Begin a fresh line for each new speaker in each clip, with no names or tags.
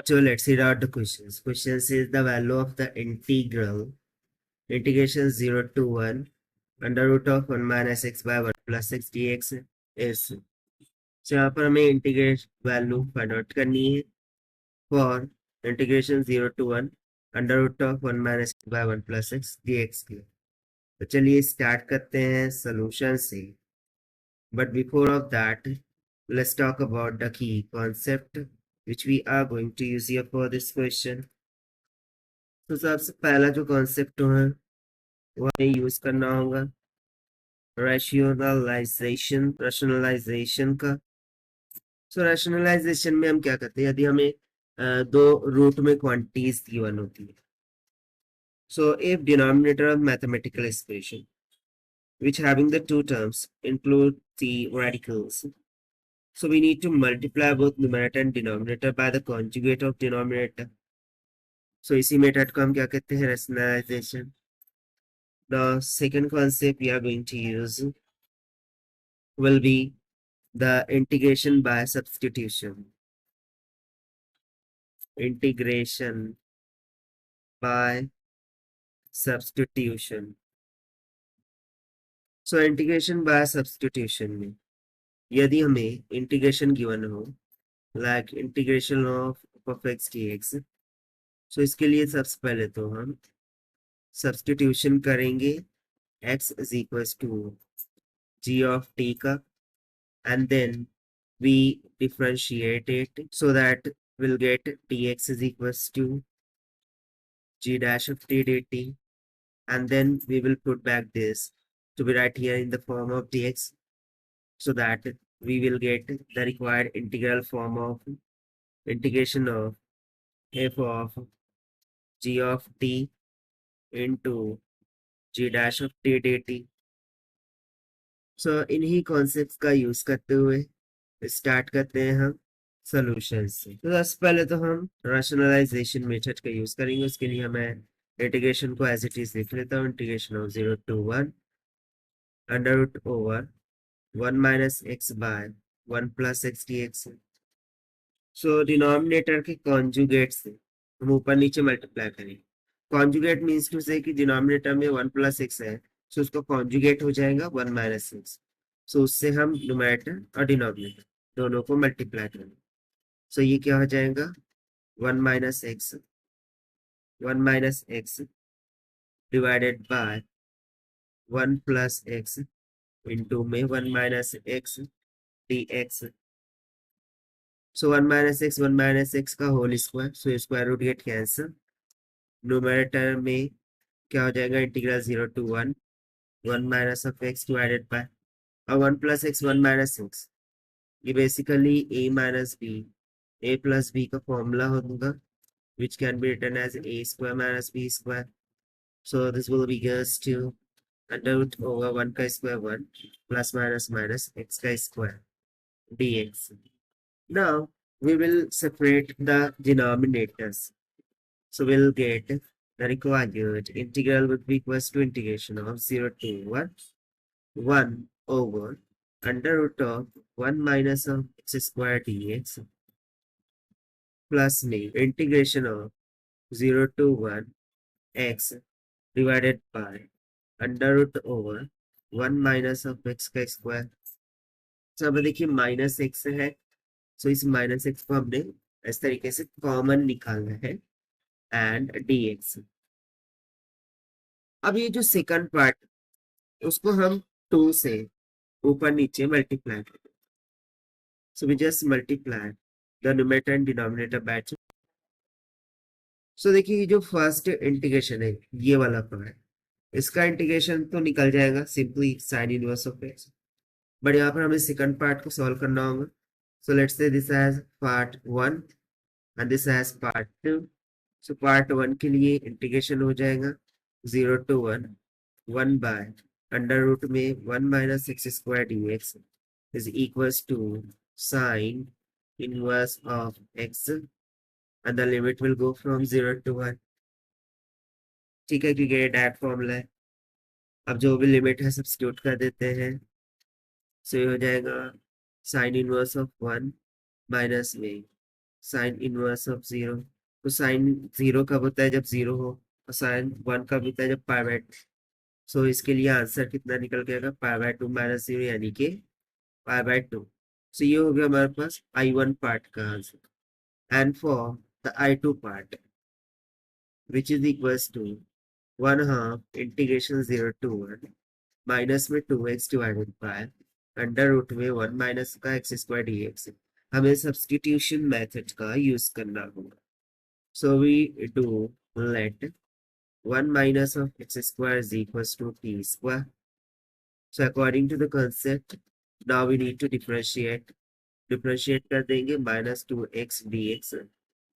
बच्चों, let's read out the questions. Question says the value of the integration 0 to 1 under root of 1 minus x by 1 plus x dx is. So यहाँ पर हमें integrate value find out करनी है for integration 0 to 1 under root of 1 minus x by 1 plus x dx की. तो चलिए start करते हैं सोल्यूशन से. But before of that, let's talk about the key concept which we are going to use here for this question. तो सबसे पहला जो कॉन्सेप्ट है वो हमें यूज करना होगा रैशनलाइजेशन का. सो रैशनलाइजेशन में हम क्या करते हैं, यदि हमें दो रूट में क्वांटिटीज गिवन होती है. So if denominator of mathematical expression which having the two terms include the radicals. So we need to multiply both numerator and denominator by the conjugate of denominator. So इसी method को हम क्या कहते हैं, rationalization. The second concept we are going to use will be the integration by substitution. Integration by substitution. So integration by substitution में यदि हमें integration given हो like integration of x dx, सो इसके लिए सबसे पहले तो हम सब्स्टिट्यूशन करेंगे x is equals to g of t का, and then we differentiate it so that we'll get dx is equals to g dash of t dt, and then we will put back this to be right here in the form of dx, so that we will get the required integral form of integration of f of g of t into g dash of t dt. सो इन्हीं concepts का use करते हुए start करते हैं हम solution से. तो सबसे पहले तो हम रैशनलाइजेशन मेथड का यूज करेंगे. उसके लिए मैं इंटीग्रेशन को एज इट इज लिख लेता हूँ. Integration of 0 to 1 under root over 1 minus x by 1 plus x dx. So denominator के कॉन्जुगेट से हम ऊपर नीचे मल्टीप्लाई करेंगे. कॉन्जुगेट मीन्स टू से कि डिनोमिनेटर में 1 plus x है, सो उसका कॉन्जुगेट हो जाएगा 1 minus x. सो उससे हम न्यूमरेटर और डिनोमिनेटर दोनों को मल्टीप्लाई करेंगे. सो ये क्या हो जाएगा 1 minus x divided by 1 plus x into में 1 minus x dx. So 1 minus x का whole square, so square root get cancel. Numerator में क्या हो जाएगा integral 0 to 1 1 minus of x divided by और 1 plus x 1 minus x. ये basically a minus b a plus b का formula होगा which can be written as a square minus b square. So this will be equals to under root over 1 का square 1 plus minus x का square dx. Now we will separate the denominators. So we'll get the required integral would be equals to integration of 0 to 1 over under root of 1 minus of x square dx plus में integration of 0 to 1 x divided by under root over 1 minus of x का square. तो अब देखिए minus x है, सो इस minus x को हमने इस तरीके से कॉमन निकालना है एंड dx. अब ये जो सेकंड पार्ट उसको हम 2 से ऊपर नीचे मल्टीप्लाई करें. So we just multiply the numerator and denominator by 2. So देखिए ये जो फर्स्ट इंटीग्रेशन है ये वाला पार्ट, इसका इंटीग्रेशन तो निकल जाएगा simply sine inverse of x, but यहाँ पर हमें सेकंड पार्ट को सॉल्व करना होगा. So let's say this has part 1 and this has part 2. So part 1 के लिए इंटीग्रेशन हो जाएगा 0 to 1 बाय अंडर रूट में 1 minus x square dx is equals to sin inverse of x and the limit will go from 0 to 1. ठीक है, क्योंकि ये direct formula है. अब जो भी लिमिट है सब्स्टिट्यूट कर देते हैं. सो ये हो जाएगा साइन इनवर्स ऑफ 1 माइनस में साइन इनवर्स ऑफ जीरो। तो साइन जीरो कब होता है? जब जीरो हो। और साइन वन कब होता है? जब पाई बाय टू। सो इसके लिए आंसर कितना निकल के आएगा? पाई बाय टू माइनस जीरो, यानी कि पाई बाय टू। सो ये हो गया हमारे पास I1 पार्ट का answer. And for the I2 part, which is equals to 1/2 integration 0 to 1 minus में 2x divided by under root में 1 माइनस का एक्स स्क्वायर dx। हमें सब्स्टिट्यूशन मेथड का यूज करना होगा। So we do let 1 minus of x square is equals to t square. So according to the concept, now we need to differentiate. Differentiate कर देंगे, minus 2x dx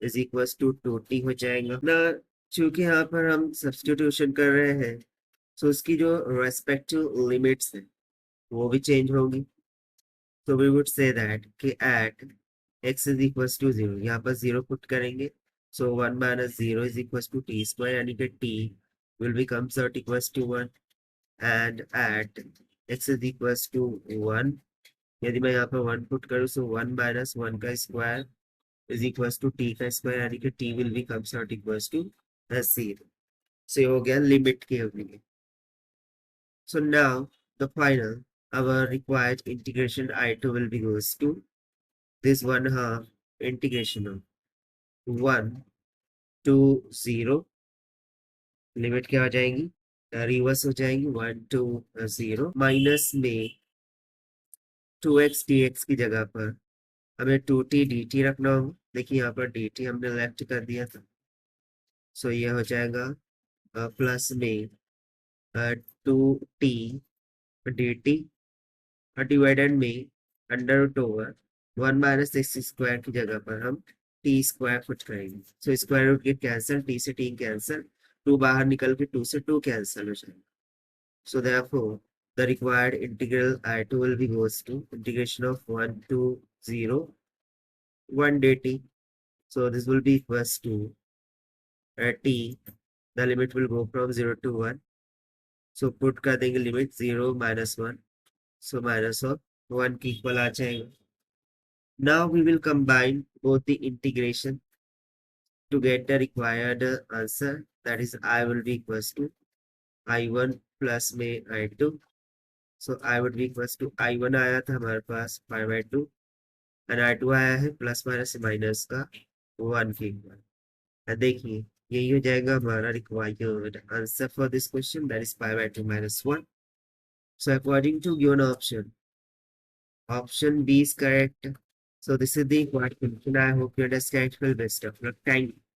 is equals to 2t हो जाएगा ना। चूंकि यहाँ पर हम substitution कर रहे हैं, so उसकी जो रेस्पेक्टिव लिमिट्स है वो भी चेंज होंगी। So we would say that कि at x is equals to 0, यहाँ पर 0 पुट करेंगे। So 1 minus 0 is equals to t square, यानी कि t will become equals to 1, and at x is equals to 1, यदि मैं यहाँ पर 1 पुट करूँ, so 1 minus 1 का square is equals to t का स्क्वायर, यानी कि t will become equals to 0। So ये हो गया लिमिट के लिए। So now the final, our required integration I2 will be goes to this 1/2 integration of 1 to 0, limit क्या हो जाएंगी? रिवर्स हो जाएंगी, 1 to 0 माइनस में 2x dx की जगह पर हमें 2t dt रखना होगा। देखिए यहाँ पर dt हमने लेफ्ट कर दिया था। सो ये हो जाएगा प्लस में 2t dt डिवाइडेड में under root over 1 minus x square की जगह पर हम टी स्क्वायर पुट करेंगे। सो स्क्वायर रूट के कैंसिल, टी से टी कैंसिल, 2 बाहर निकल के 2 से 2 कैंसिल हो जाएगा। So therefore, the required integral I2 will be goes to integration of 1 to 0 1 dt. So this will be equals to t, the limit will go from 0 to 1. So put कर देंगे limit 0 minus 1, so minus of 1 की equal आ जाएगा। Now we will combine both the integration to get the required answer, that is I will be equals to I1 plus में I2। So I would be equals to I1 आया था हमारे पास pi by two, and I2 आया है plus minus minus का 1 के equal. देखिए यही हो जाएगा हमारा required answer for this question, that is pi by two minus 1। So according to given option, option B is correct. So this is the required question. I hope you understand. Well, best of luck. Thank you.